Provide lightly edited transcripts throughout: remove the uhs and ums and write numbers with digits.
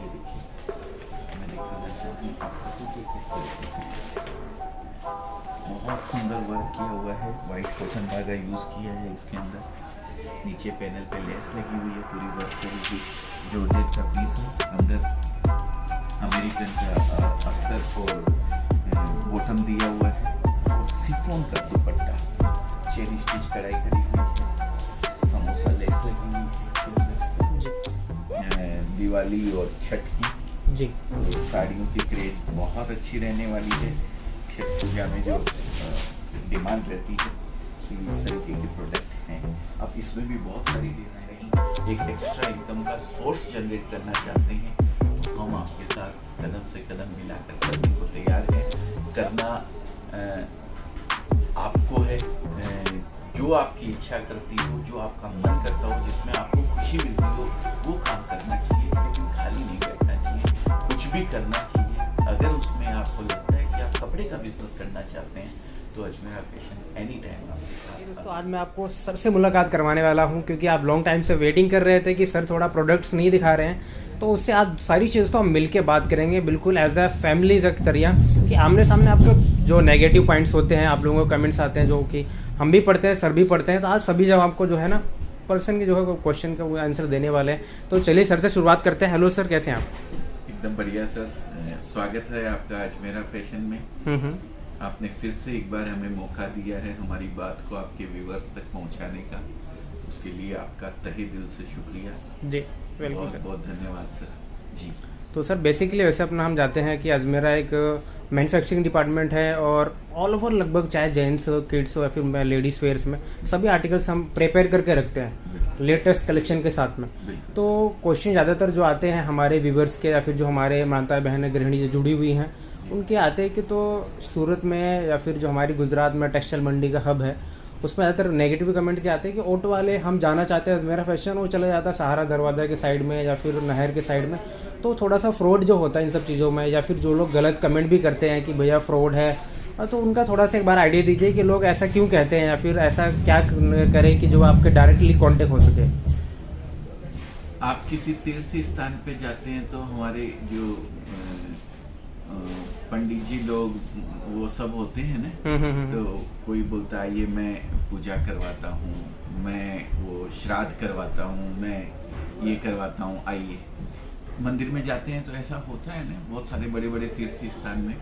ये देखिए, मैं दिखाना चाहूँगा आपको कि किस तरीके से बहुत सुंदर वर्क किया हुआ है। वाइट कॉटन धागा यूज़ किया है इसके अंदर। नीचे पैनल पे लेस लगी हुई है, पूरी वर्क करी हुई जॉर्जेट का पीस है। अंदर अमेरिकन का अस्तर और बॉटम दिया हुआ है। और सिफोन का दुपट्टा, चेरी स्टिच कढ़ाई करी हुई है। समोसा लेस लगी हुई है इसके अंदर। दिवाली और छठ की जी तो साड़ियों की क्रेज बहुत अच्छी रहने वाली है। छठ पूजा में जो डिमांड रहती है, इस तरीके के प्रोडक्ट हैं। अब इसमें भी बहुत सारी डिज़ाइन है। एक एक्स्ट्रा इनकम का सोर्स जनरेट करना चाहते हैं तो हम आपके साथ कदम से कदम मिलाकर करने को तैयार हैं। करना आपको है, जो आपकी इच्छा करती हो, जो आपका मन करता हो, जिसमें आपको खुशी मिलती हो, वो काम करना चाहिए। लेकिन खाली नहीं बैठना चाहिए, कुछ भी करना चाहिए। अगर उसमें आपको लगता है कि आप कपड़े का बिजनेस करना चाहते हैं तो अजमेरा फैशन एनी टाइम आपके साथ। दोस्तों, आज मैं आपको सर से मुलाकात करवाने वाला हूं क्योंकि आप लॉन्ग टाइम से वेटिंग कर रहे थे कि सर थोड़ा प्रोडक्ट्स नहीं दिखा रहे हैं, तो उससे आज सारी चीज़ तो हम मिल के बात करेंगे, बिल्कुल एज अ फैमिली जरिया कि आमने सामने आपके जो नेगेटिव पॉइंट्स होते हैं, आप लोगों को कमेंट्स आते हैं जो कि हम भी पढ़ते हैं, सर भी पढ़ते हैं, तो आज सभी जब आपको जो है ना पर्सन के जो है क्वेश्चन का वो आंसर देने वाले हैं। तो चलिए सर से शुरुआत करते हैं। हेलो सर, कैसे हैं आप? एकदम बढ़िया सर, स्वागत है आपका अजमेरा फैशन में। आपने फिर से एक बार हमें मौका दिया है हमारी बात को आपके व्यूअर्स तक पहुंचाने का। उसके लिए आपका तहे दिल से शुक्रिया जी वेलकम बहुत सर। बहुत धन्यवाद सर जी। तो सर बेसिकली वैसे अपना हम जाते हैं कि अजमेरा एक मैन्युफैक्चरिंग डिपार्टमेंट है और ऑल ओवर लगभग चाहे जेंट्स किड्स हो या फिर लेडीज़ वेयर्स में सभी आर्टिकल्स हम प्रिपेयर करके रखते हैं लेटेस्ट कलेक्शन के साथ में। तो क्वेश्चन ज़्यादातर जो आते हैं हमारे व्यूवर्स के या फिर जो हमारे माता बहनें गृहिणी जो जुड़ी हुई हैं उनके आते हैं कि तो सूरत में या फिर जो हमारी गुजरात में टेक्सटाइल मंडी का हब है उसमें ज़्यादातर नेगेटिव कमेंट्स आते हैं कि ऑटो वाले हम जाना चाहते हैं अजमेरा फैशन, वो चला जाता है सहारा दरवाज़ा के साइड में या फिर नहर के साइड में। तो थोड़ा सा फ्रॉड जो होता है इन सब चीज़ों में, या फिर जो लोग गलत कमेंट भी करते हैं कि भैया फ्रॉड है, तो उनका थोड़ा सा एक बार आइडिया दीजिए कि लोग ऐसा क्यों कहते हैं या फिर ऐसा क्या करें कि जो आपके डायरेक्टली कॉन्टेक्ट हो सके। आप किसी तीर्थ स्थान पे जाते हैं तो हमारे जो पंडित जी लोग वो सब होते हैं ना, तो कोई बोलता है ये मैं पूजा करवाता हूँ, मैं वो श्राद्ध करवाता हूँ, मैं ये करवाता हूँ, आइए। मंदिर में जाते हैं तो ऐसा होता है ना, बहुत सारे बड़े बड़े तीर्थ स्थान में।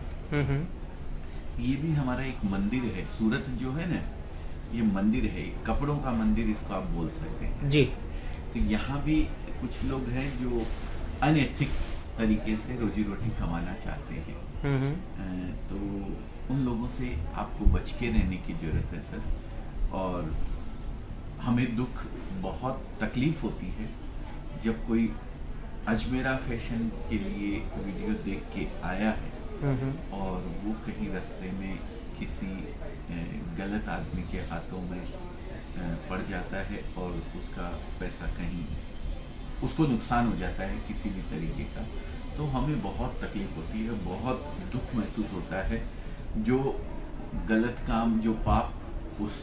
ये भी हमारा एक मंदिर है, सूरत जो है ना ये मंदिर है, कपड़ों का मंदिर इसको आप बोल सकते हैं जी। तो यहाँ भी कुछ लोग हैं जो अनएथिक तरीके से रोजी रोटी कमाना चाहते हैं। तो उन लोगों से आपको बच के रहने की जरूरत है सर। और हमें दुख बहुत तकलीफ होती है जब कोई अजमेरा फैशन के लिए वीडियो देख के आया है और वो कहीं रास्ते में किसी गलत आदमी के हाथों में पड़ जाता है और उसका पैसा कहीं उसको नुकसान हो जाता है किसी भी तरीके का, तो हमें बहुत तकलीफ होती है, बहुत दुख महसूस होता है। जो गलत काम, जो पाप उस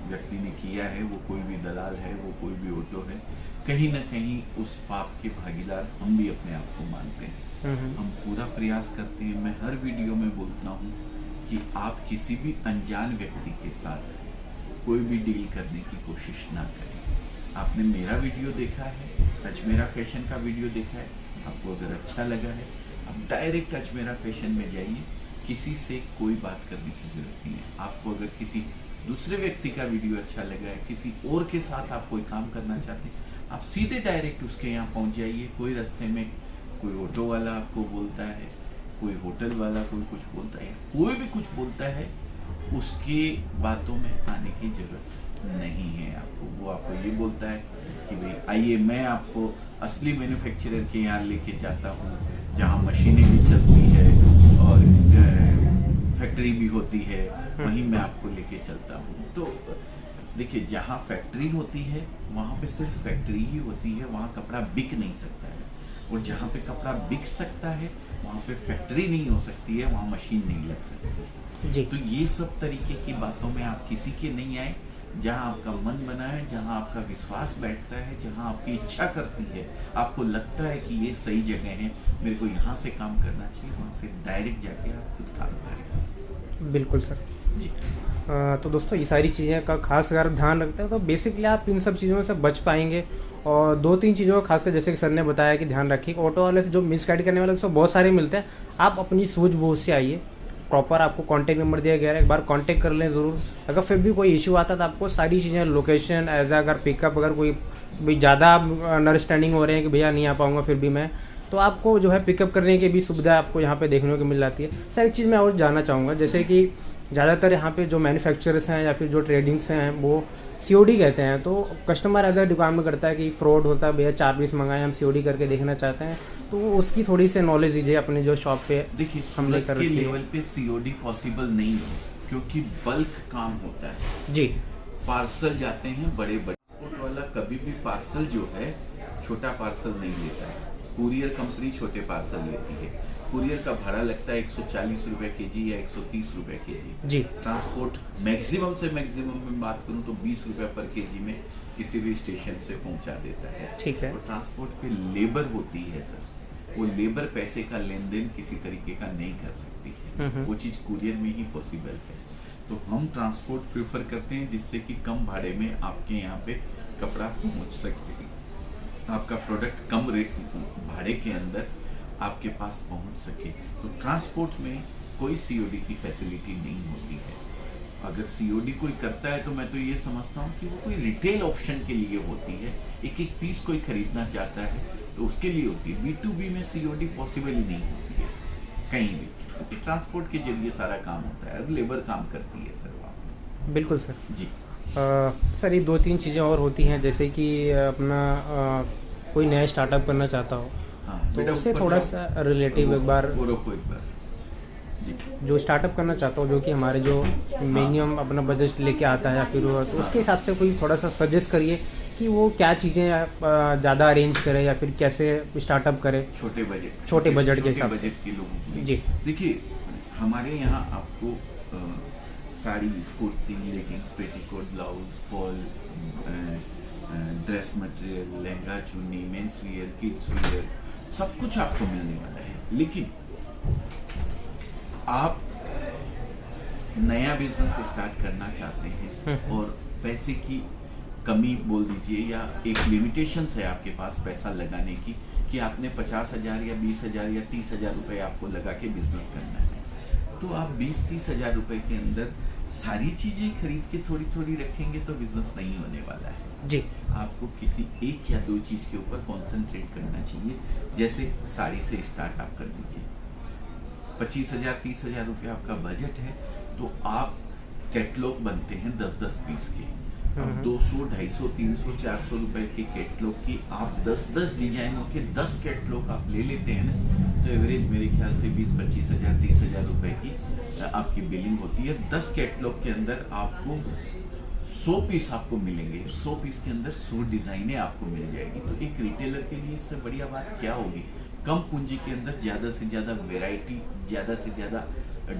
व्यक्ति ने किया है, वो कोई भी दलाल है, वो कोई भी ऑटो है, कहीं ना कहीं उस पाप के भागीदार हम भी अपने आप को मानते हैं। हम पूरा प्रयास करते हैं, मैं हर वीडियो में बोलता हूँ कि आप किसी भी अनजान व्यक्ति के साथ कोई भी डील करने की कोशिश ना करें। आपने मेरा वीडियो देखा है, अजमेरा फैशन का वीडियो देखा है, आपको अगर अच्छा लगा है आप डायरेक्ट अजमेरा फैशन में जाइए, किसी से कोई बात करने की जरूरत नहीं है। आपको अगर किसी दूसरे व्यक्ति का वीडियो अच्छा लगा है, किसी और के साथ आप कोई काम करना चाहते हैं, आप सीधे डायरेक्ट उसके यहाँ पहुँच जाइए। कोई रास्ते में कोई ऑटो वाला आपको बोलता है, कोई होटल वाला कोई कुछ बोलता है, कोई भी कुछ बोलता है, उसकी बातों में आने की जरूरत नहीं है आपको। वो आपको ये बोलता है कि भाई आइए मैं आपको असली मैन्युफैक्चरर के यहाँ लेके जाता हूँ जहाँ मशीनें भी चलती है और फैक्ट्री भी होती है, वहीं मैं आपको लेके चलता हूँ। तो देखिए, जहाँ फैक्ट्री होती है वहाँ पे सिर्फ फैक्ट्री ही होती है, वहाँ कपड़ा बिक नहीं सकता है। और जहाँ पे कपड़ा बिक सकता है वहाँ पे फैक्ट्री नहीं हो सकती है, वहाँ मशीन नहीं लग सकती। जी। तो ये सब तरीके की बातों में आप किसी के नहीं आए। जहाँ आपका मन बना है, जहाँ आपका विश्वास बैठता है, जहाँ आपकी इच्छा करती है, आपको लगता है कि ये सही जगह है, मेरे को यहाँ से काम करना चाहिए, वहाँ से डायरेक्ट जाके आप खुद काम करें। बिल्कुल सर जी। तो दोस्तों ये सारी चीज़ें का खास अगर ध्यान रखते हैं तो बेसिकली आप इन सब चीज़ों से बच पाएंगे। और 2-3 चीज़ों का खासकर जैसे कि सर ने बताया कि ध्यान रखिए, ऑटो वाले से जो मिसगाइड करने वाले तो बहुत सारे मिलते हैं। आप अपनी सूझबूझ से आइए, प्रॉपर आपको कॉन्टैक्ट नंबर दिया गया है, एक बार कॉन्टैक्ट कर लें ज़रूर। अगर फिर भी कोई इशू आता है तो आपको सारी चीज़ें लोकेशन एज अगर पिकअप अगर कोई भी ज़्यादा अंडरस्टैंडिंग हो रहे हैं कि भैया नहीं आ पाऊँगा फिर भी मैं, तो आपको जो है पिकअप करने की भी सुविधा आपको यहाँ पे देखने को मिल जाती है। सर एक चीज़ मैं और जानना चाहूँगा, जैसे कि ज़्यादातर यहाँ पे जो मैन्युफैक्चरर्स हैं या फिर जो ट्रेडिंग्स हैं वो COD कहते हैं, तो कस्टमर एज अ दुकान में करता है कि फ्रॉड होता है, भैया 4 पीस मंगाए हम COD करके देखना चाहते हैं, तो उसकी थोड़ी सी नॉलेज दीजिए अपने जो शॉप पे। देखिए, हम सूरत लेकर के रखिए। लेवल पे COD पॉसिबल नहीं है, क्योंकि बल्क काम होता है जी पार्सल जाते हैं बड़े बड़े। ट्रांसपोर्ट वाला कभी भी पार्सल जो है छोटा पार्सल नहीं लेता है। कुरियर कंपनी छोटे पार्सल लेती है। कुरियर का भाड़ा लगता है 140 रुपए kg या 130 रुपए kg। जी ट्रांसपोर्ट मैक्सिमम से मैक्सिमम में बात करूं तो 20 रुपए पर kg में किसी भी स्टेशन से पहुंचा देता है। ठीक है। और ट्रांसपोर्ट पे लेबर होती है सर, वो लेबर पैसे का लेन देन किसी तरीके का नहीं कर सकती है, वो चीज़ कुरियर में ही पॉसिबल है। तो हम ट्रांसपोर्ट प्रेफर करते हैं जिससे कि कम भाड़े में आपके यहाँ पे कपड़ा पहुँच सके, आपका प्रोडक्ट कम रेट भाड़े के अंदर आपके पास पहुँच सके। तो ट्रांसपोर्ट में कोई COD की फैसिलिटी नहीं होती है। अगर COD कोई करता है तो मैं तो ये समझता हूँ कि वो कोई रिटेल ऑप्शन के लिए होती है, एक एक पीस कोई खरीदना चाहता है तो उसके लिए होती है। B2B में COD पॉसिबल ही नहीं होती है कहीं भी, क्योंकि ट्रांसपोर्ट के जरिए सारा काम होता है और लेबर काम करती है सर वहाँ पे। बिल्कुल सर जी। सर ये 2-3 चीज़ें और होती हैं, जैसे कि अपना कोई नया स्टार्टअप करना चाहता हो हाँ तो बेटा, उससे ऊपर थोड़ा जाओ। सा रिलेटिव एक बार, वो रोको एक बार। जी। जो स्टार्टअप करना चाहता हो जो कि हमारे जो मिनिमम अपना बजट लेके आता है या फिर तो उसके हिसाब से कोई थोड़ा सा सजेस्ट करिए कि वो क्या चीज़ें ज़्यादा अरेंज करे या फिर कैसे स्टार्टअप करे छोटे बजट के हिसाब से। बजट के लोगों के लिए। जी। देखिए, हमारे यहाँ आपको sari, kurti, leggings, petticoat, blouse, fall, dress material, lehenga, चुन्नी, मेंस वियर, किड्स वियर, सब कुछ आपको मिलने वाला है। लेकिन आप नया बिजनेस स्टार्ट करना चाहते हैं और पैसे की कमी बोल दीजिए या एक लिमिटेशंस है आपके पास पैसा लगाने की कि आपने 50,000 या 20,000 या 30,000 रुपये आपको लगा के बिजनेस करना है, तो आप 20-30 हज़ार रुपये के अंदर सारी चीज़ें खरीद के थोड़ी थोड़ी रखेंगे तो बिजनेस नहीं होने वाला है। जी। आपको किसी एक या दो चीज़ के ऊपर कॉन्सेंट्रेट करना चाहिए। जैसे साड़ी से स्टार्ट आप कर दीजिए, 25,000 30,000 रुपये आपका बजट है तो आप कैटलॉग बनते हैं 10-10 पीस के, अब 200, 250, 300, 400 रुपए के कैटलॉग की आप 10-10 डिजाइनों के 10 कैटलॉग आप ले लेते हैं ना, तो एवरेज मेरे ख्याल से 20-25 हज़ार 30 हज़ार रुपए की आपकी बिलिंग होती है। 10 कैटलॉग के अंदर आपको 100 पीस आपको मिलेंगे, 100 पीस के अंदर 100 डिजाइनें आपको मिल जाएगी। तो एक रिटेलर के लिए इससे बढ़िया बात क्या होगी? कम पूंजी के अंदर ज़्यादा से ज़्यादा वैरायटी, ज़्यादा से ज़्यादा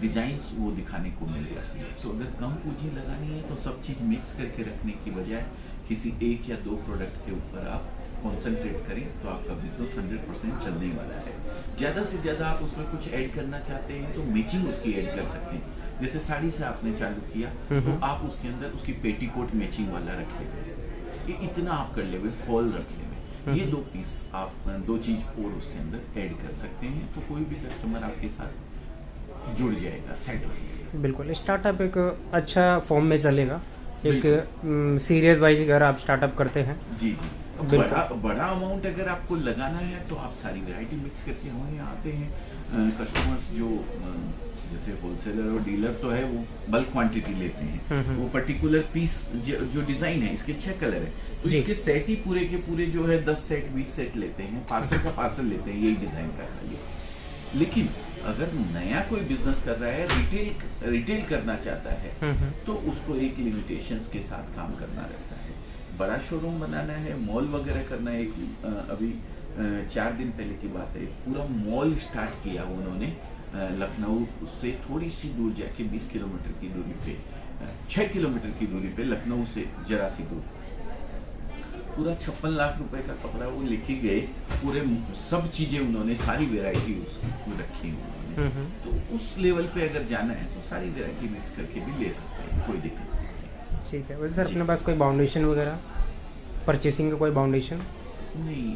डिज़ाइंस वो दिखाने को मिल जाती है। तो अगर कम पूंजी लगानी है तो सब चीज़ मिक्स करके रखने की बजाय किसी एक या दो प्रोडक्ट के ऊपर आप कॉन्सेंट्रेट करें तो आपका बिजनेस 100% चलने वाला है। ज़्यादा से ज़्यादा आप उसमें कुछ ऐड करना चाहते हैं तो मैचिंग उसकी ऐड कर सकते हैं। जैसे साड़ी से आपने चालू किया तो आप उसके अंदर उसकी पेटीकोट मैचिंग वाला रख लेंगे, इतना आप कर लेंगे, फॉल रख लेंगे, ये 2 पीस आप 2 चीज़ और उसके अंदर ऐड कर सकते हैं तो कोई भी कस्टमर आपके साथ जुड़ जाएगा, सेट हो जाएगा। बिल्कुल, स्टार्टअप एक अच्छा फॉर्म में चलेगा। एक सीरियस वाइज अगर आप स्टार्टअप करते हैं जी जी, बड़ा अमाउंट अगर आपको लगाना है तो आप सारी वैरायटी मिक्स करके हमारे यहाँ आते हैं। कस्टमर्स जो जैसे होलसेलर और डीलर तो है वो बल्क क्वांटिटी लेते हैं, वो पर्टिकुलर पीस जो डिजाइन है, इसके 6 कलर है तो इसके सेट ही पूरे के पूरे जो है 10 सेट 20 सेट लेते हैं, पार्सल का पार्सल लेते हैं, यही डिजाइन का है। लेकिन अगर नया कोई बिजनेस कर रहा है, रिटेल करना चाहता है तो उसको एक लिमिटेशंस के साथ काम करना रहता है। बड़ा शोरूम बनाना है, मॉल वगैरह करना है। अभी 4 दिन पहले की बात है, पूरा मॉल स्टार्ट किया उन्होंने लखनऊ से थोड़ी सी दूर जाके 20 किलोमीटर की दूरी पे 6 किलोमीटर की दूरी पे लखनऊ से जरा सी दूर पूरा 56 लाख रुपए का कपड़ा वो लेके गए, पूरे सब चीजें उन्होंने, सारी वेराइटी उसको रखी उन्होंने। तो उस लेवल पे अगर जाना है तो सारी वेराइटी मिक्स करके भी ले सकते हैं, कोई दिक्कत नहीं। ठीक है। वैसे सर अपने पास कोई बाउंडेशन वगैरह परचेसिंग का कोई बाउंडेशन? नहीं,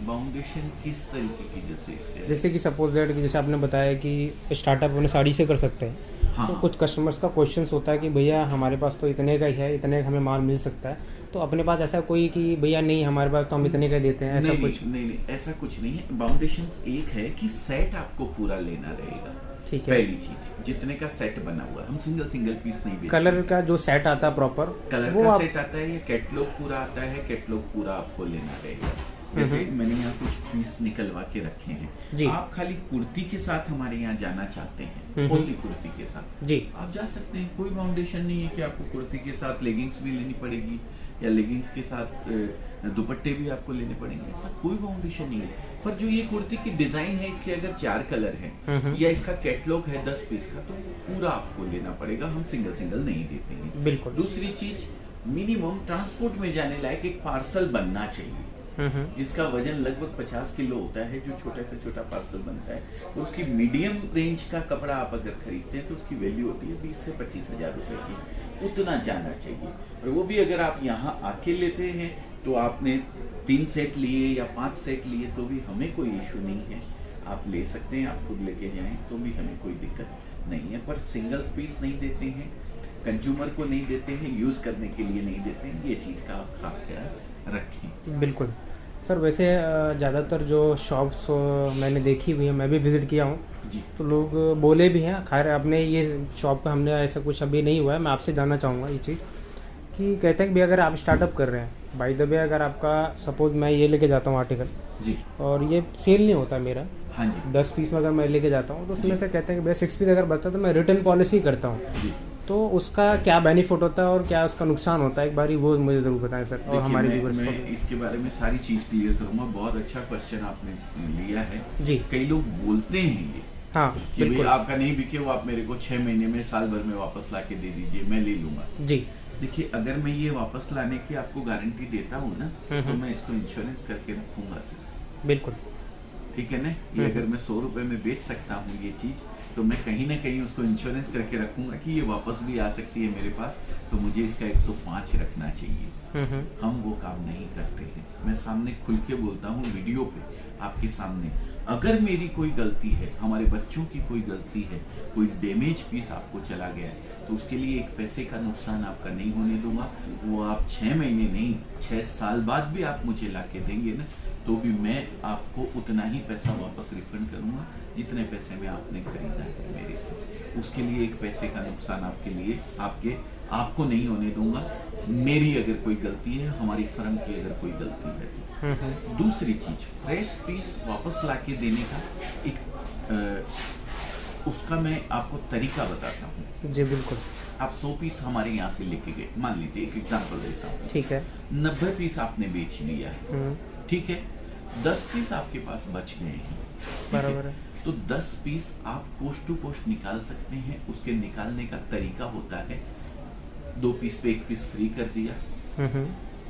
बाउंडेशन किस तरीके की? जैसे कि सपोज दैट कि जैसे आपने बताया कि स्टार्टअप अपने साड़ी से कर सकते हैं, हाँ, तो कुछ कस्टमर्स का क्वेश्चंस होता है कि भैया हमारे पास तो इतने का ही है, इतने का हमें माल मिल सकता है, तो अपने पास ऐसा कोई कि भैया नहीं हमारे पास तो हम इतने का देते हैं, ऐसा नहीं, कुछ? नहीं, ऐसा कुछ नहीं है। बाउंडेशन एक है कि सेट आपको पूरा लेना रहेगा। ठीक है। पहली चीज, जितने का सेट बना हुआ है, हम सिंगल पीस नहीं बेचते। कलर का जो सेट आता है प्रॉपर, कलर वो का आप... सेट आता है या कैटलॉग पूरा आता है, कैटलॉग पूरा आपको लेना रहेगा। जैसे मैंने यहाँ कुछ पीस निकलवा के रखे हैं जी। आप खाली कुर्ती के साथ हमारे यहाँ जाना चाहते हैं, ओनली कुर्ती के साथ जी, आप जा सकते हैं। कोई बाउंडेशन नहीं है कि आपको कुर्ती के साथ लेगिंग्स भी लेनी पड़ेगी या लेगिंग्स के साथ दुपट्टे भी आपको लेने पड़ेंगे, ऐसा कोई बाउंडेशन नहीं है। पर जो ये कुर्ती की डिजाइन है, इसके अगर 4 कलर हैं या इसका कैटलॉग है 10 पीस का, तो पूरा आपको लेना पड़ेगा, हम सिंगल नहीं देते हैं। बिल्कुल। दूसरी चीज, मिनिमम ट्रांसपोर्ट में जाने लायक एक पार्सल बनना चाहिए जिसका वजन लगभग 50 किलो होता है, जो छोटे से छोटा पार्सल बनता है। तो उसकी मीडियम रेंज का कपड़ा आप अगर खरीदते हैं तो उसकी वैल्यू होती है 20 से 25 हजार रुपए की, उतना जाना चाहिए। और वो भी अगर आप यहाँ आके लेते हैं तो आपने 3 सेट लिए या 5 सेट लिए तो भी हमें कोई इशू नहीं है, आप ले सकते हैं, आप खुद लेके जाएं तो भी हमें कोई दिक्कत नहीं है। पर सिंगल पीस नहीं देते हैं, कंज्यूमर को नहीं देते हैं, यूज करने के लिए नहीं देते हैं, ये चीज का आप खास ख्याल रखें। बिल्कुल सर। वैसे ज़्यादातर जो शॉप्स मैंने देखी हुई है, मैं भी विज़िट किया हूँ जी, तो लोग बोले भी हैं, खैर अपने ये शॉप पे हमने ऐसा कुछ अभी नहीं हुआ है, मैं आपसे जानना चाहूँगा ये चीज़ कि कहते हैं कि अगर आप स्टार्टअप कर रहे हैं, बाय द वे अगर आपका सपोज मैं ये लेके जाता हूँ आर्टिकल जी, और ये सेल नहीं होता मेरा, हाँ जी, 10 पीस में अगर मैं लेके जाता हूँ तो उसमें से कहते हैं कि भैया 6 पीस अगर बचता है तो मैं रिटर्न पॉलिसी करता हूँ, जी। तो उसका क्या बेनिफिट होता है और क्या उसका नुकसान होता है, एक बारी वो मुझे ज़रूर बताएं सर। और हमारे व्यूअर्स को मैं इसके बारे में सारी चीज़ क्लियर करूँगा। बहुत अच्छा क्वेश्चन आपने लिया है जी। कई लोग बोलते हैं ये हाँ कि भाई बिल्कुल, आपका नहीं बिके वो आप मेरे को 6 महीने में, साल भर में वापस ला के दे दीजिए, मैं ले लूंगा। जी। देखिए, अगर मैं ये वापस लाने की आपको गारंटी देता हूँ ना, तो मैं इसको इंश्योरेंस करके रखूंगा सर। बिल्कुल। ठीक है ना, ये अगर मैं 100 रुपए में बेच सकता हूँ ये चीज, तो मैं कहीं ना कहीं उसको इंश्योरेंस करके रखूंगा कि ये वापस भी आ सकती है मेरे पास, तो मुझे इसका 105 रखना चाहिए। हम वो काम नहीं करते हैं। मैं सामने खुल के बोलता हूँ वीडियो पे आपके सामने, अगर मेरी कोई गलती है, हमारे बच्चों की कोई गलती है, कोई डैमेज पीस आपको चला गया है, तो उसके लिए 1 पैसे का नुकसान आपका नहीं होने दूंगा। वो आप 6 महीने नहीं, 6 साल बाद भी आप मुझे ला के देंगे ना, तो भी मैं आपको उतना ही पैसा वापस रिफंड करूंगा जितने पैसे में आपने खरीदा है मेरे से। उसके लिए 1 पैसे का नुकसान आपके लिए आपको नहीं होने दूंगा। मेरी अगर कोई गलती है, हमारी फर्म की अगर कोई गलती है। दूसरी चीज, फ्रेश पीस वापस लाके देने का एक उसका मैं आपको तरीका बताता हूँ। जी बिल्कुल। आप 100 पीस हमारे यहाँ से लेके गए, मान लीजिए एक एग्जांपल देता हूँ, ठीक है। 90 पीस आपने बेच लिया है, ठीक है, 10 पीस आपके पास बच गए हैं, बराबर है। तो 10 पीस आप पोस्ट टू पोस्ट निकाल सकते हैं। उसके निकालने का तरीका होता है, 2 पीस पे 1 पीस फ्री कर दिया,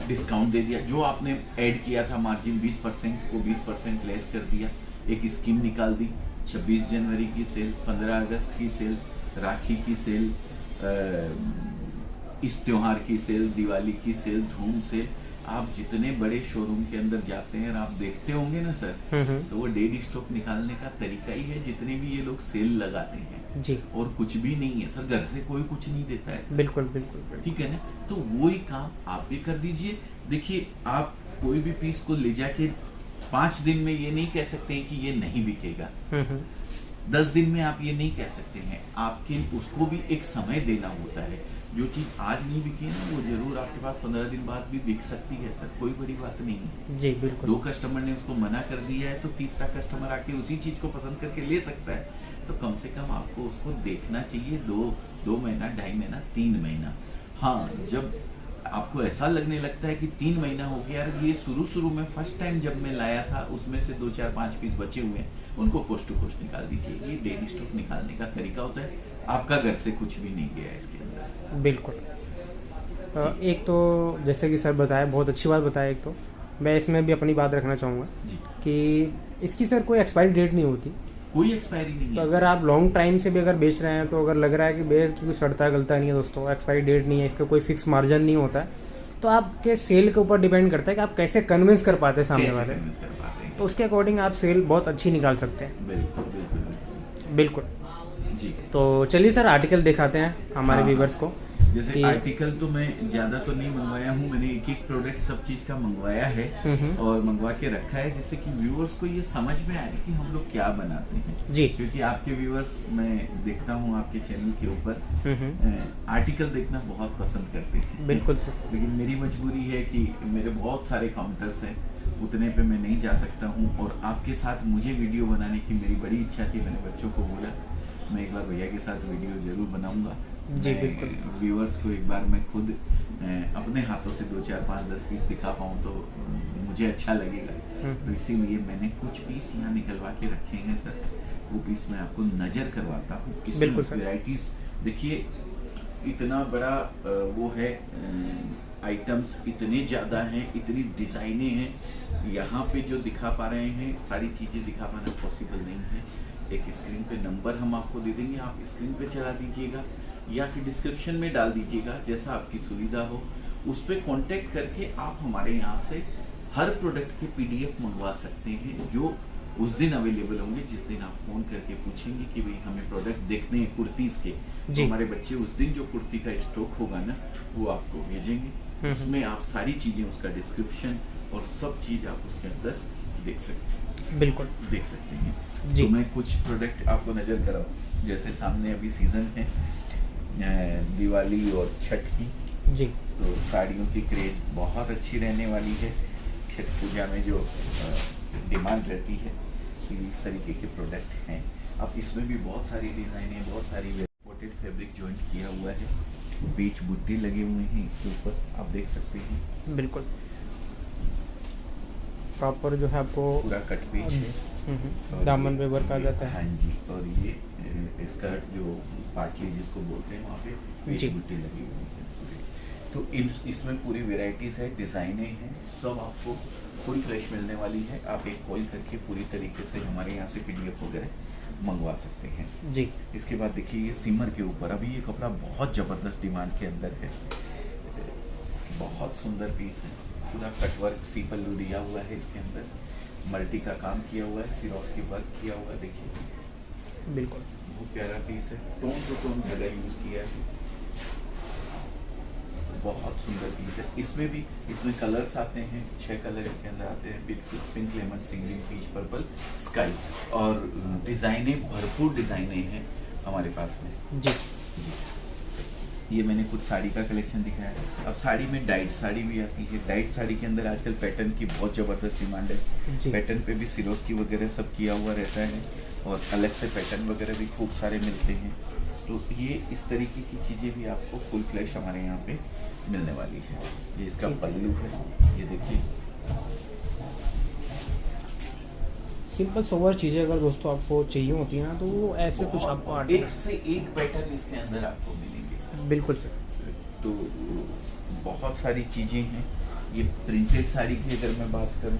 डिस्काउंट दे दिया, जो आपने ऐड किया था मार्जिन 20% को 20% लेस कर दिया, एक स्कीम निकाल दी, 26 जनवरी की सेल, 15 अगस्त की सेल, राखी की सेल, इस त्योहार की सेल, दिवाली की सेल, धूम सेल। आप जितने बड़े शोरूम के अंदर जाते हैं और आप देखते होंगे ना सर, तो वो डेड स्टॉक निकालने का तरीका ही है, जितने भी ये लोग सेल लगाते हैं जी, और कुछ भी नहीं है सर, घर से कोई कुछ नहीं देता है सर। बिल्कुल बिल्कुल। ठीक है ना, तो वही काम आप भी कर दीजिए। देखिए, आप कोई भी पीस को ले जाके 5 दिन में ये नहीं कह सकते हैं कि ये नहीं बिकेगा, 10 दिन में आप ये नहीं कह सकते हैं, आपके उसको भी एक समय देना होता है। जो चीज आज नहीं बिकी ना, वो जरूर आपके पास 15 दिन बाद भी बिक सकती है सर, कोई बड़ी बात नहीं है जी बिल्कुल। 2 कस्टमर ने उसको मना कर दिया है तो तीसरा कस्टमर आके उसी चीज को पसंद करके ले सकता है। तो कम से कम आपको उसको देखना चाहिए 2 महीना, 2.5 महीना, 3 महीना। हाँ, जब आपको ऐसा लगने लगता है कि 3 महीना हो गया यार, ये शुरू में फर्स्ट टाइम जब मैं लाया था उसमें से 2 4 5 पीस बचे हुए हैं, उनको कोस्ट टू कोस्ट निकाल दीजिए। ये डेली स्टॉक निकालने का तरीका होता है, आपका घर से कुछ भी नहीं गया है इसके अंदर। बिल्कुल। एक तो जैसे कि सर बताया, बहुत अच्छी बात बताया। एक तो मैं इसमें भी अपनी बात रखना चाहूँगा जी, कि इसकी सर कोई एक्सपायरी डेट नहीं होती। कोई एक्सपायरी नहीं तो है। अगर आप लॉन्ग टाइम से भी अगर बेच रहे हैं, तो अगर लग रहा है कि बेच क्योंकि सड़ता गलता नहीं है दोस्तों, एक्सपायरी डेट नहीं है, इसका कोई फिक्स मार्जिन नहीं होता है, तो आपके सेल के ऊपर डिपेंड करता है कि आप कैसे कन्विंस कर पाते हैं सामने कैसे वाले। convince कर पाते हैं। तो उसके अकॉर्डिंग आप सेल बहुत अच्छी निकाल सकते हैं। बिल्कुल बिल्कुल बिल्कुल। बिल्कुल। जी, तो चलिए सर आर्टिकल दिखाते हैं हमारे हाँ, व्यूवर्स को। जैसे कि- आर्टिकल तो मैं ज़्यादा तो नहीं मंगवाया हूँ, मैंने एक एक प्रोडक्ट सब चीज़ का मंगवाया है और मंगवा के रखा है, जिससे कि व्यूअर्स को ये समझ में आए कि हम लोग क्या बनाते हैं। जी। क्योंकि आपके व्यूअर्स, मैं देखता हूँ आपके चैनल के ऊपर आर्टिकल देखना बहुत पसंद करते हैं। बिल्कुल सर। लेकिन मेरी मजबूरी है कि मेरे बहुत सारे काउंटर्स हैं, उतने पे मैं नहीं जा सकता हूँ, और आपके साथ मुझे वीडियो बनाने की मेरी बड़ी इच्छा थी। मैंने बच्चों को बोला मैं एक बार भैया के साथ वीडियो जरूर बनाऊंगा। जी बिल्कुल। व्यूअर्स को एक बार मैं खुद अपने हाथों से 2 4 5 10 पीस दिखा पाऊँ तो मुझे अच्छा लगेगा। तो इसीलिए मैंने कुछ पीस यहाँ निकलवा के रखे हैं सर, वो पीस मैं आपको नज़र करवाता हूँ। बिल्कुल सर। वेराइटीज़ देखिए, इतना बड़ा वो है, आइटम्स इतने ज़्यादा हैं, इतनी डिज़ाइनें हैं। यहाँ पे जो दिखा पा रहे हैं सारी चीज़ें दिखा पाना पॉसिबल नहीं है। एक स्क्रीन पे नंबर हम आपको दे देंगे, आप स्क्रीन पे चला दीजिएगा या फिर डिस्क्रिप्शन में डाल दीजिएगा, जैसा आपकी सुविधा हो। उस पर कॉन्टेक्ट करके आप हमारे यहाँ से हर प्रोडक्ट के PDF मंगवा सकते हैं, जो उस दिन अवेलेबल होंगे, जिस दिन आप फ़ोन करके पूछेंगे कि भाई हमें प्रोडक्ट देखने हैं कुर्तीज़ के, तो हमारे बच्चे उस दिन जो कुर्ती का स्टॉक होगा ना, वो आपको भेजेंगे। उसमें आप सारी चीज़ें, उसका डिस्क्रिप्शन और सब चीज़ आप उसके अंदर देख सकते हैं। बिल्कुल देख सकते हैं जी। तो मैं कुछ प्रोडक्ट आपको नज़र कराऊँ। जैसे सामने अभी सीज़न है दिवाली और छठ की, जी। तो साड़ियों की क्रेज बहुत अच्छी रहने वाली है। छठ पूजा में जो डिमांड रहती है, तो इस तरीके के प्रोडक्ट हैं। अब इसमें भी बहुत सारी डिज़ाइन है, बहुत सारी इम्पोर्टेड फैब्रिक जॉइंट किया हुआ है, बीच बुट्टे लगे हुए हैं इसके ऊपर, आप देख सकते हैं। बिल्कुल प्रॉपर जो है आपको पूरा कट पेज है, और दामन ये- पे वर्क आ जाता है। हाँ जी, और ये स्कर्ट जो पाटली जिसको बोलते हैं, वहाँ पे बीच जी। बुट्टे लगी हुई है पूरे। तो इसमें पूरी वेराइटीज़ है, डिज़ाइनें हैं, सब आपको फुल फ्लैश मिलने वाली है। आप एक कॉल करके पूरी तरीके से हमारे यहाँ से PDF वगैरह मंगवा सकते हैं। जी। इसके बाद देखिए ये सिमर के ऊपर, अभी ये कपड़ा बहुत ज़बरदस्त डिमांड के अंदर है, बहुत सुंदर पीस है, पूरा कटवर्क सी पल्लू दिया हुआ है, इसके अंदर मल्टी का काम किया हुआ है, सिरोस की वर्क किया हुआ है। देखिए बिल्कुल बहुत प्यारा पीस है, टोन टू टोन धागा यूज़ किया है, बहुत सुंदर पीस है। इसमें कलर्स आते हैं, 6 कलर इसके अंदर आते हैं, पिंक, लेमन, सी ग्रीन, पीच, पर्पल, स्काई, और डिज़ाइनें, भरपूर डिज़ाइनें हैं हमारे पास में। जी। ये मैंने कुछ साड़ी का कलेक्शन दिखाया है। अब साड़ी में डाइट साड़ी भी आती है। डाइट साड़ी के अंदर आजकल पैटर्न की बहुत ज़बरदस्त डिमांड है। जी। पैटर्न पे भी सिरोस की वगैरह सब किया हुआ रहता है, और अलग से पैटर्न वगैरह भी खूब सारे मिलते हैं। तो ये इस तरीके की चीज़ें भी आपको फुल फ्लैश हमारे यहाँ पे मिलने वाली है। ये इसका पल्लू है, ये देखिए, सिंपल सोवर चीज़ें अगर दोस्तों आपको चाहिए होती हैं ना, तो वो ऐसे कुछ आपको एक से एक पैटर्न इसके अंदर आपको मिलेंगे सर। बिल्कुल सर। तो बहुत सारी चीज़ें हैं। ये प्रिंटेड साड़ी की अगर मैं बात करूं,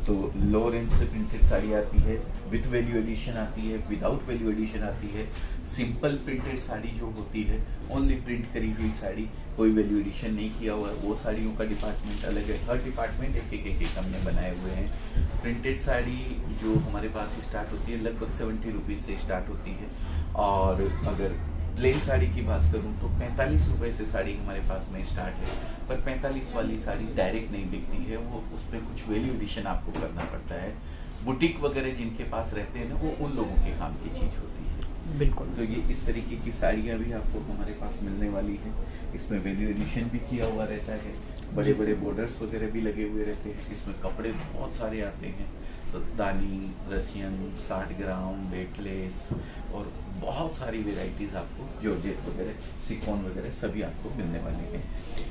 तो लो रेंज से प्रिंटेड साड़ी आती है, विथ वैल्यू एडिशन आती है, विदाउट वैल्यू एडिशन आती है। सिंपल प्रिंटेड साड़ी जो होती है, ओनली प्रिंट करी हुई साड़ी, कोई वैल्यू एडिशन नहीं किया हुआ है, वो साड़ियों का डिपार्टमेंट अलग है। हर डिपार्टमेंट एक हमने बनाए हुए हैं। प्रिंटेड साड़ी जो हमारे पास स्टार्ट होती है लगभग 70 रुपीज़ से स्टार्ट होती है, और अगर प्लेन साड़ी की बात करूं तो 45 रुपए से साड़ी हमारे पास में स्टार्ट है। पर 45 वाली साड़ी डायरेक्ट नहीं बिकती है, वो उसमें कुछ वैल्यू एडिशन आपको करना पड़ता है। बुटीक वगैरह जिनके पास रहते हैं ना, वो उन लोगों के काम की चीज़ होती है। बिल्कुल। तो ये इस तरीके की साड़ियाँ भी आपको हमारे पास मिलने वाली है। इसमें वैल्यू एडिशन भी किया हुआ रहता है, बड़े बड़े बॉर्डर्स वगैरह भी लगे हुए रहते हैं। इसमें कपड़े बहुत सारे आते हैं, दानी, रशियन, 60 ग्राम, वेटलेस और बहुत सारी वेराइटीज़ आपको जॉर्जेट वगैरह, सिकॉन वगैरह सभी आपको मिलने वाले हैं।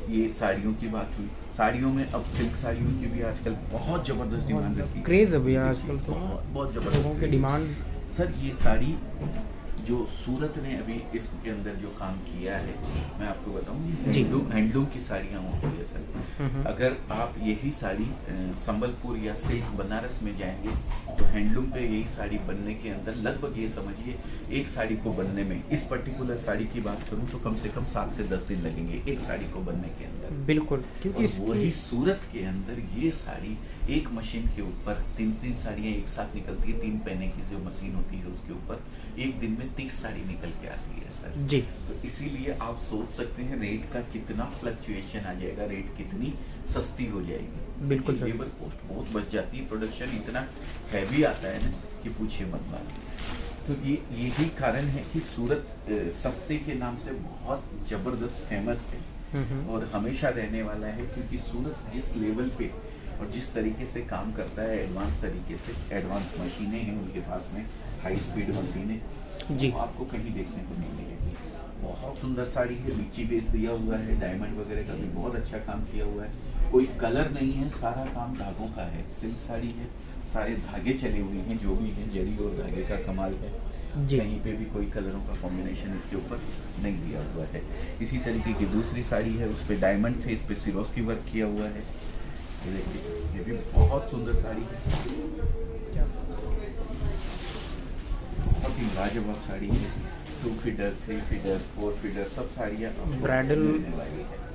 ये साड़ियों की बात हुई, साड़ियों में अब सिल्क साड़ियों की भी आजकल बहुत ज़बरदस्त डिमांड रहती है, क्रेज अभी आजकल तो बहुत लोगों ज़बरदस्त की डिमांड। सर ये साड़ी जो सूरत ने अभी इसके अंदर जो काम किया है, मैं आपको बताऊं, जी। हैंडलूम की साड़ियाँ होती है सर। अगर आप यही साड़ी संबलपुर या सिल्क बनारस में जाएंगे तो हैंडलूम पे यही साड़ी बनने के अंदर लगभग ये समझिए एक साड़ी को बनने में, इस पर्टिकुलर साड़ी की बात करूं तो कम से कम 7 से 10 दिन लगेंगे एक साड़ी को बनने के अंदर। बिल्कुल, क्योंकि और वही सूरत के अंदर ये साड़ी एक मशीन के ऊपर 3 साड़ियाँ एक साथ निकलती है, 3 पहने की जो मशीन होती है उसके ऊपर एक दिन में 30 साड़ी निकल के आती है सर जी। तो इसीलिए आप सोच सकते हैं रेट का कितना फ्लक्चुएशन आ जाएगा, रेट कितनी सस्ती हो जाएगी। बिल्कुल सर। लेबर कॉस्ट बहुत बच जाती है, प्रोडक्शन इतना हैवी आता है ना कि पूछिए मत बात। तो ये यही कारण है कि सूरत सस्ते के नाम से बहुत ज़बरदस्त फेमस है और हमेशा रहने वाला है, क्योंकि सूरत जिस लेवल पे और जिस तरीके से काम करता है एडवांस तरीके से, एडवांस मशीनें हैं उनके पास में, हाई स्पीड मशीनें जी। आपको कहीं देखने को नहीं मिलेगी। बहुत सुंदर साड़ी है, लीची बेस दिया हुआ है, डायमंड वगैरह का भी बहुत अच्छा काम किया हुआ है, कोई कलर नहीं है, सारा काम धागों का है, सिल्क साड़ी है, सारे धागे चले हुए हैं, जो भी है जरी और धागे का कमाल है जी। कहीं पे भी कोई कलरों का कॉम्बिनेशन इसके ऊपर नहीं दिया हुआ है। इसी तरीके की दूसरी साड़ी है, उस पर डायमंड थे, इस पर सिरोस्की वर्क किया हुआ है। ये देखिए, ये भी बहुत सुंदर साड़ी है, बहुत ही लाजवाब साड़ी है। 2 फीडर, 3 फीडर, 4 फीडर सब साड़ियाँ ब्राइडल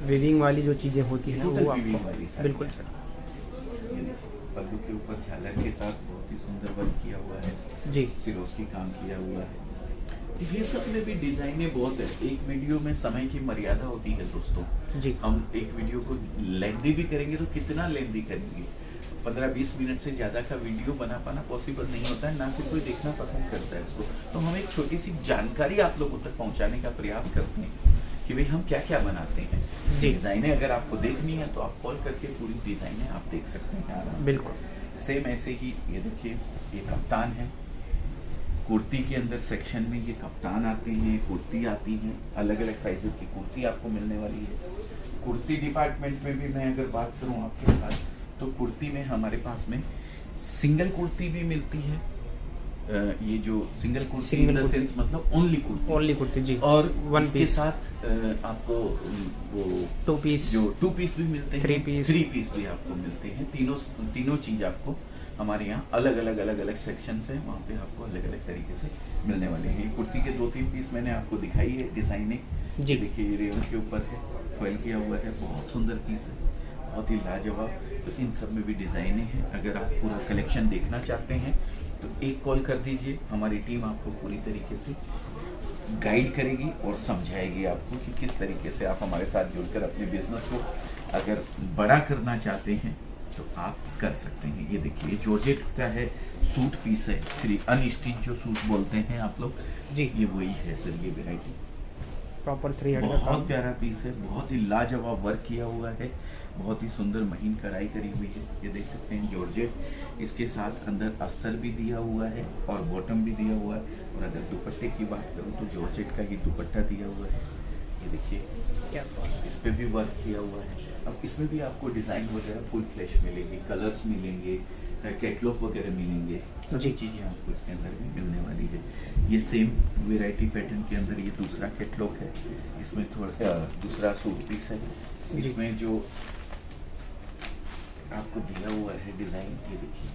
वीविंग वाली जो चीज़ें होती हैं वो आपको। बिल्कुल सर। ये देखिए, पल्लू के ऊपर झालर के साथ बहुत ही सुंदर वर्क किया हुआ है जी। सिरोस्की काम किया हुआ है। ये सब में भी डिजाइनें बहुत है। एक वीडियो में समय की मर्यादा होती है दोस्तों जी। हम एक वीडियो को लेंथी भी करेंगे तो कितना लेंथी करेंगे, 15-20 मिनट से ज़्यादा का वीडियो बना पाना पॉसिबल नहीं होता है, ना फिर कोई देखना पसंद करता है उसको। तो हम एक छोटी सी जानकारी आप लोगों तक पहुंचाने का प्रयास करते हैं कि भाई हम क्या क्या बनाते हैं। डिज़ाइनें अगर आपको देखनी है तो आप कॉल करके पूरी डिज़ाइनें आप देख सकते हैं आराम। बिल्कुल सेम ऐसे ही ये देखिए, ये कप्तान है, कुर्ती के अंदर सेक्शन में ये कप्तान आते हैं, कुर्ती आती हैं, अलग अलग साइजेस की कुर्ती आपको मिलने वाली है। कुर्ती डिपार्टमेंट में भी मैं अगर बात करूं आपके पास तो कुर्ती में हमारे पास में सिंगल कुर्ती भी मिलती है। ये जो single kurti in the sense मतलब ओनली कुर्ती जी। और वन इसके पीस साथ आपको वो 2 पीस, जो 2 पीस भी मिलते हैं, 3 पीस भी आपको मिलते हैं। तीनों चीज आपको हमारे यहाँ अलग अलग सेक्शन है, वहाँ पे आपको अलग अलग तरीके से मिलने वाले हैं। कुर्ती के 2-3 पीस मैंने आपको दिखाई है डिजाइनिंग जी। देखिए, ये रेयन के ऊपर है, फॉइल किया हुआ है, बहुत सुंदर पीस है, बहुत ही लाजवाब। तो इन सब में भी डिजाइनें हैं। अगर आप पूरा कलेक्शन देखना चाहते हैं तो एक कॉल कर दीजिए, हमारी टीम आपको पूरी तरीके से गाइड करेगी और समझाएगी आपको कि किस तरीके से आप हमारे साथ जुड़कर अपने बिजनेस को अगर बड़ा करना चाहते हैं तो आप कर सकते हैं। ये देखिए, जॉर्जेट का है, सूट पीस है, अनस्टिच जो सूट बोलते हैं आप लोग जी, ये वही है सर। ये वेराइटी प्रॉपर 300 का बहुत प्यारा पीस है, बहुत ही लाजवाब वर्क किया हुआ है, बहुत ही सुंदर महीन कढ़ाई करी हुई है। ये देख सकते हैं जॉर्जेट, इसके साथ अंदर अस्तर भी दिया हुआ है और बॉटम भी दिया हुआ है। और अगर दुपट्टे की बात करूँ तो जॉर्जेट का ही दुपट्टा दिया हुआ है। ये देखिए, क्या इस पे भी वर्क किया हुआ है। अब इसमें भी आपको डिज़ाइन वगैरह फुल फ्लैश मिलेगी, कलर्स मिलेंगे, कैटलॉग वगैरह मिलेंगे, सभी चीज़ें आपको इसके अंदर भी मिलने वाली है। ये सेम वेराइटी पैटर्न के अंदर ये दूसरा कैटलॉग है, इसमें थोड़ा दूसरा सूट पीस है। इसमें जो आपको दिया हुआ है डिज़ाइन, ये देखिए,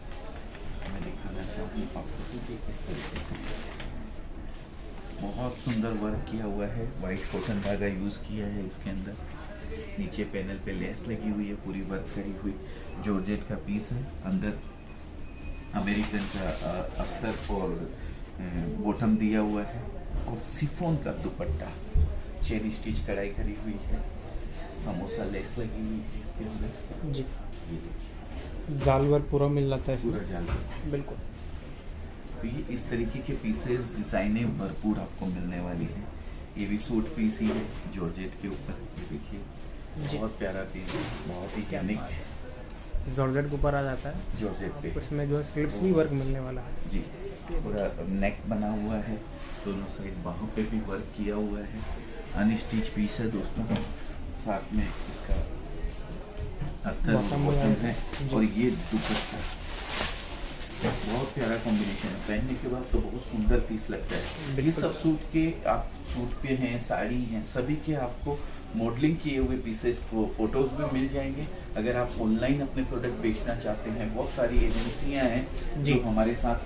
मैं दिखाना चाहूँ आपको कि इस तरीके से बहुत सुंदर वर्क किया हुआ है, वाइट कॉटन धागा यूज़ किया है इसके अंदर। नीचे पैनल पे लेस लगी हुई है, पूरी वर्क करी हुई जॉर्जेट का पीस है। अंदर अमेरिकन का अस्तर और बॉटम दिया हुआ है और सिफोन का दुपट्टा, चेन स्टिच कढ़ाई करी हुई है, समोसा लेस लगी हुई है इसके अंदर जी। ये देखिए, जाल वर्क पूरा मिल जाता है पूरा जाल वर्क। बिल्कुल। तो ये इस तरीके के पीसेस डिज़ाइनें भरपूर आपको मिलने वाली है। ये भी सूट पीस ही है जॉर्जेट के ऊपर, ये देखिए, बहुत प्यारा पीस है, बहुत ही यूनिक जॉर्जेट के ऊपर आ जाता है, जॉर्जेट पे उसमें जो स्लिप्स भी वर्क मिलने वाला है। जी, पूरा नेक बना हुआ है, दोनों साइड बाहों पे भी वर्क किया हुआ है, अनस्टिच पीस है दोस्तों, साथ में इसका अस्तर बॉटम है और ये दुपट्टा, बहुत प्यारा कॉम्बिनेशन है, पहनने के बाद तो बहुत सुंदर पीस लगता है। ये सब सूट के, आप सूट पे हैं, साड़ी हैं, सभी के आपको मॉडलिंग किए हुए पीसेस को फोटोज भी मिल जाएंगे। अगर आप ऑनलाइन अपने प्रोडक्ट बेचना चाहते हैं, बहुत सारी एजेंसियां हैं जो हमारे साथ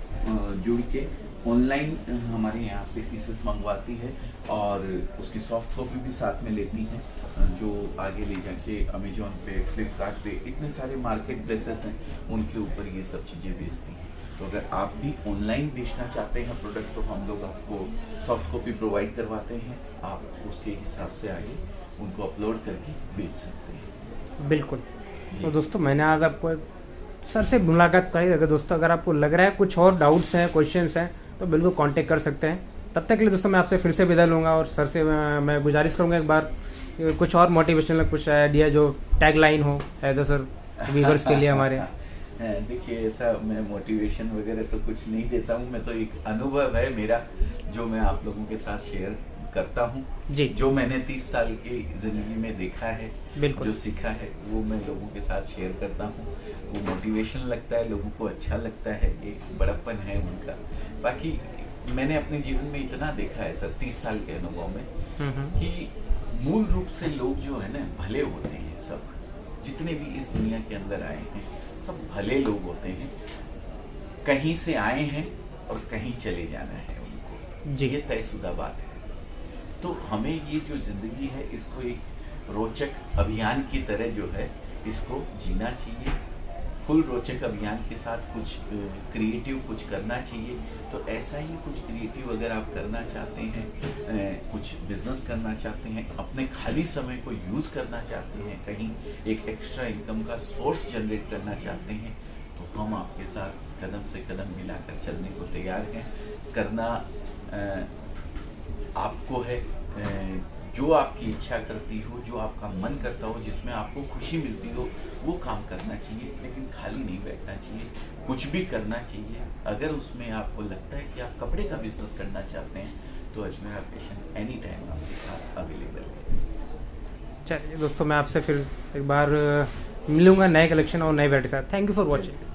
जुड़ के ऑनलाइन हमारे यहाँ से पीसेस मंगवाती है और उसकी सॉफ्ट कॉपी भी साथ में लेती हैं, जो आगे ले जाके अमेजोन पे, फ्लिपकार्ट पे, इतने सारे मार्केट प्लेसेस हैं, उनके ऊपर ये सब चीज़ें बेचती हैं। तो अगर आप भी ऑनलाइन बेचना चाहते हैं प्रोडक्ट, तो हम लोग आपको सॉफ्ट कॉपी प्रोवाइड करवाते हैं, आप उसके हिसाब से आगे उनको अपलोड करके बेच सकते हैं। बिल्कुल। तो दोस्तों मैंने आज आपको सर से मुलाकात करी। अगर दोस्तों अगर आपको लग रहा है कुछ और डाउट्स हैं, क्वेश्चंस हैं, तो बिल्कुल कांटेक्ट कर सकते हैं। तब तक के लिए दोस्तों मैं आपसे फिर से विदा लूँगा और सर से मैं गुजारिश करूँगा एक बार कुछ और मोटिवेशनल कुछ आइडिया जो टैग लाइन हो शायद सर व्यूअर्स के लिए हमारे। देखिए, ऐसा मैं मोटिवेशन वगैरह तो कुछ नहीं देता हूँ, मैं तो एक अनुभव है मेरा जो मैं आप लोगों के साथ शेयर करता हूँ जी, जो मैंने 30 साल की ज़िंदगी में देखा है, जो सीखा है, वो मैं लोगों के साथ शेयर करता हूँ। वो मोटिवेशन लगता है, लोगों को अच्छा लगता है, एक बड़प्पन है उनका। बाकी मैंने अपने जीवन में इतना देखा है सर, 30 साल के अनुभव में, कि मूल रूप से लोग जो है ना भले होते हैं, सब जितने भी इस दुनिया के अंदर आए हैं सब भले लोग होते हैं। कहीं से आए हैं और कहीं चले जाना है उनको जी, ये तयशुदा बात है। तो हमें ये जो जिंदगी है इसको एक रोचक अभियान की तरह जो है इसको जीना चाहिए। फुल रोचक अभियान के साथ कुछ क्रिएटिव कुछ करना चाहिए। तो ऐसा ही कुछ क्रिएटिव अगर आप करना चाहते हैं, कुछ बिजनेस करना चाहते हैं, अपने खाली समय को यूज़ करना चाहते हैं, कहीं एक एक्स्ट्रा इनकम का सोर्स जनरेट करना चाहते हैं, तो हम आपके साथ कदम से कदम मिलाकर चलने को तैयार हैं। करना आपको है, जो आपकी इच्छा करती हो, जो आपका मन करता हो, जिसमें आपको खुशी मिलती हो, वो काम करना चाहिए, लेकिन खाली नहीं बैठना चाहिए, कुछ भी करना चाहिए। अगर उसमें आपको लगता है कि आप कपड़े का बिजनेस करना चाहते हैं, तो अजमेरा फैशन एनी टाइम आपके साथ अवेलेबल है। चलिए दोस्तों, मैं आपसे फिर एक बार मिलूंगा नए कलेक्शन और नए वैरायटी के साथ। Thank you for watching.